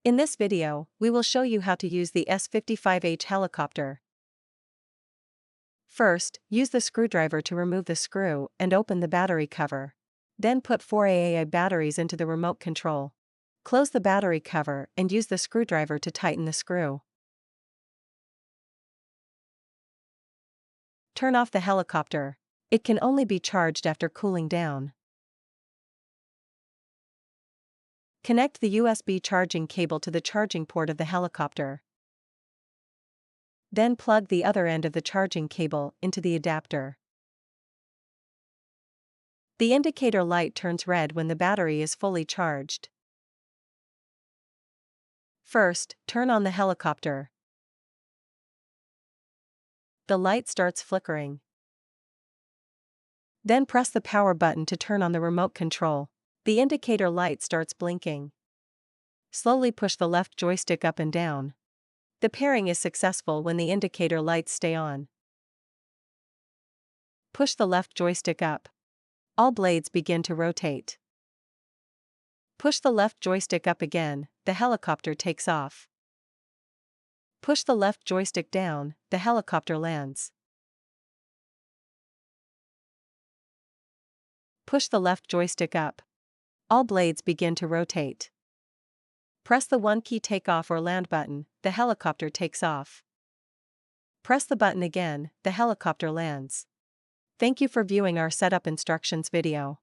In this video, we will show you how to use the S55H helicopter. First, use the screwdriver to remove the screw and open the battery cover. Then put 4 AA batteries into the remote control. Close the battery cover and use the screwdriver to tighten the screw. Turn off the helicopter. It can only be charged after cooling down. Connect the USB charging cable to the charging port of the helicopter. Then plug the other end of the charging cable into the adapter. The indicator light turns red when the battery is fully charged. First, turn on the helicopter. The light starts flickering. Then press the power button to turn on the remote control. The indicator light starts blinking. Slowly push the left joystick up and down. The pairing is successful when the indicator lights stay on. Push the left joystick up. All blades begin to rotate. Push the left joystick up again, the helicopter takes off. Push the left joystick down, the helicopter lands. Push the left joystick up. All blades begin to rotate. Press the one-key takeoff or land button, the helicopter takes off. Press the button again, the helicopter lands. Thank you for viewing our setup instructions video.